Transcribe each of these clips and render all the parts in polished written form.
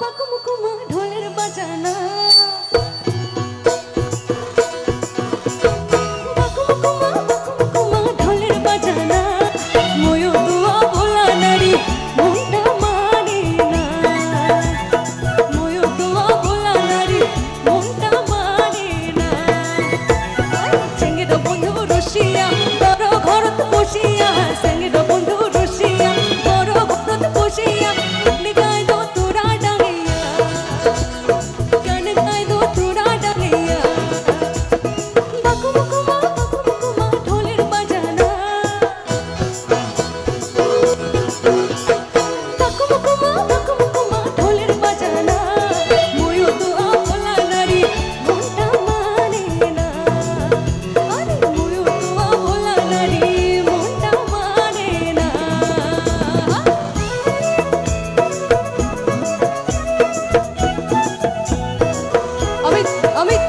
বাকুমকুমা ঢোলের বাজানা বাকুমকুমা ঢোলের বাজানা ময়ূর দোয়া বলা নারী মনটা মানে না ময়ূর দোয়া বলা নারী মনটা মানে না সঙ্গীত বন্ধু রসিয়া বড় ঘরত বসিয়া সঙ্গীত বন্ধু রসিয়া বড় ঘরত বসিয়া গাই দো তোরা ডাঙিয়া গান গাই দো তোরা ডাঙিয়া বাকুমকুমা ঢোলের বাজানা বাকুমকুমা ঢোলের বাজানা ময়ূর দোয়া বলা নারী মনটা মানে না আরে ময়ূর দোয়া বলা নারী মনটা মানে না অমিত অমিত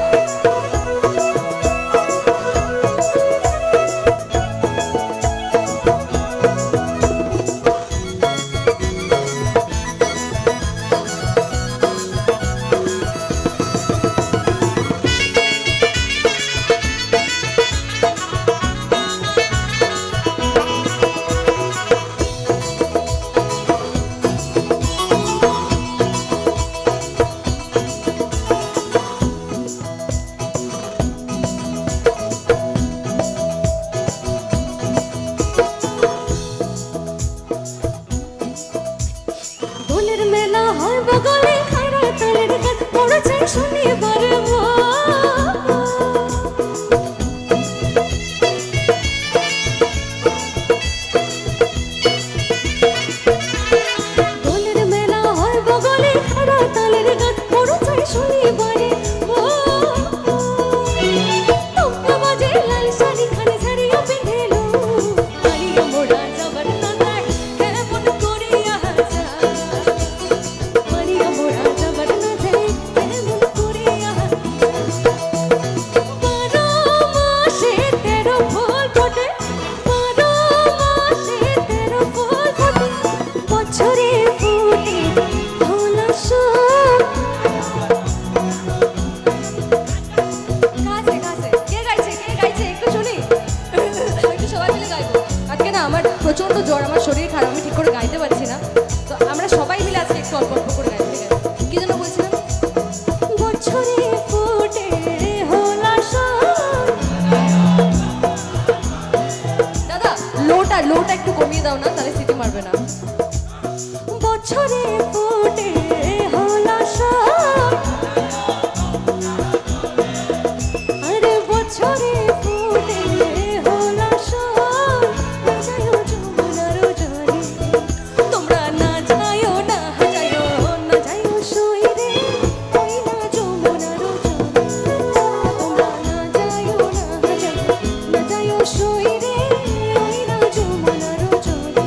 দোলের মেলা হয় বগলে খাইরা তালের গাছ পড়েছে শনিবার দোলের মেলা হয় বগলে খাইরা তালের গাছ পড়েছে শনিবারে তোমরা বাজে লাল শাড়ি খানে ছাড়িয়া পিঁধেলো আলিয়া মোড়া যাবার না তাই কেমন করিয়া যায় মারিয়া মোড়া যাবার না যাই কেমন করিয়া বারো মাসে 13 ফুল ফোটে 12 মাসে 13 ফুল ফোটে বছরে ফুটে ভোলা সব কে গাইছে একটু শুনি একটু সবাই মিলে গাইবো আজকে না আমার প্রচন্ড জ্বর আমার শরীর খারাপ আমি ঠিক করে গাইতে পারছি না তো আমরা সবাই মিলে আজকে একটু অল্প অল্প করে গাইতে গাই কি যেন বলছিলাম বছরে ফুটে ভোলা সব দাদা লোটা একটু কমিয়ে দাও না তাহলে সিটি মারবে না বছরে ফুটে ভোলা সব আরে বছরে ফুটে ভোলা সব যাইও যমুনার জলে তোমরা না যাইও না যাইও না যাইও সইরে ওই না যমুনার জলে তোমরা না যাইও না যাইও সইরে ওই না যমুনার জলে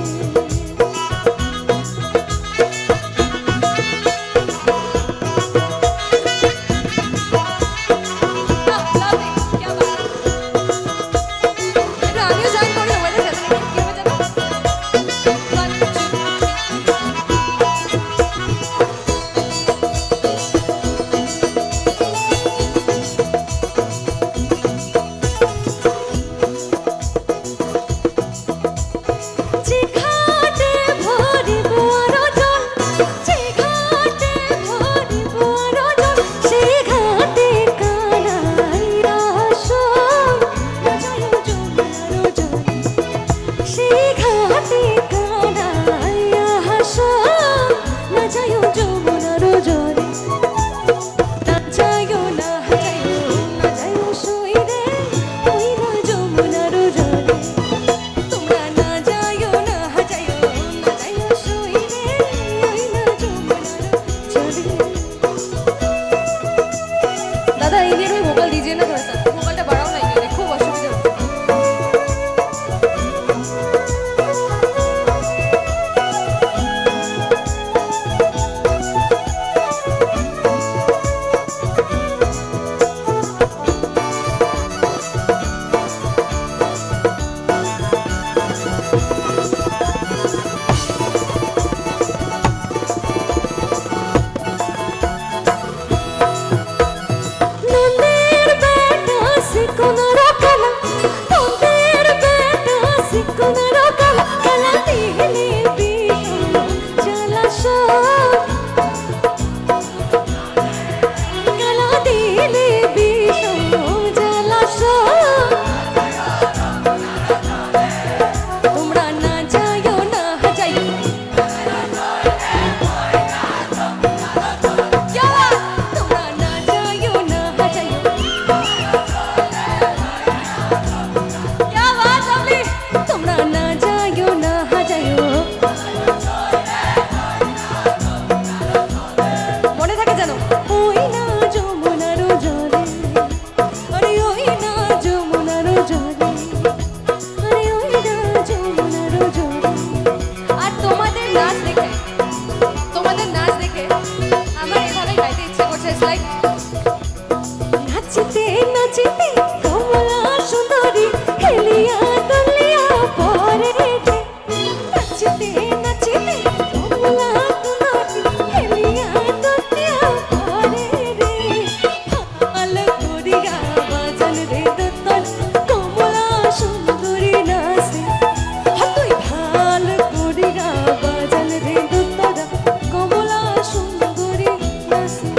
লাইক নাচতে নাচতে কমলা সুন্দরী হেলিয়া দুলিয়া পরে রে নাচতে নাচতে কমলা সুন্দরী হেলিয়া দুলিয়া পরে রে হাল করিয়া বাজান রে দোতল কমলা সুন্দরী নাচে হাতুই ভাল করিয়া বাজান রে দোতল কমলা সুন্দরী নাচে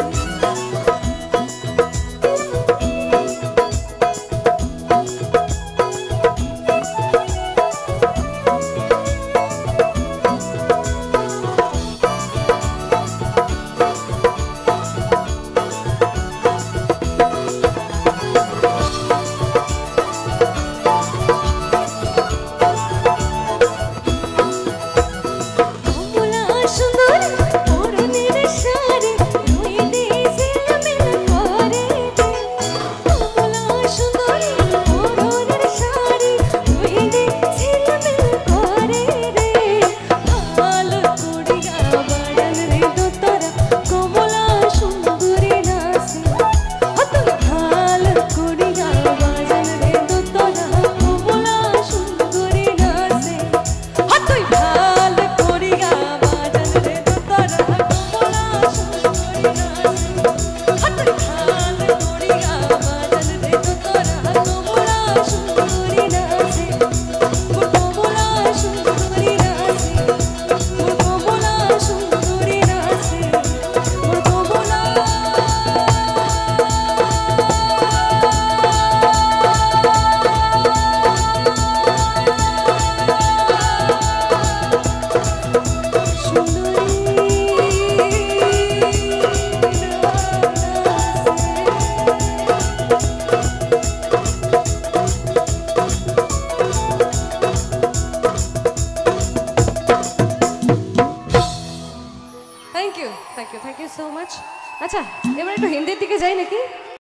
থ্যাংক ইউ সো মাচ। আচ্ছা এবার একটু হিন্দির দিকে যাই নাকি?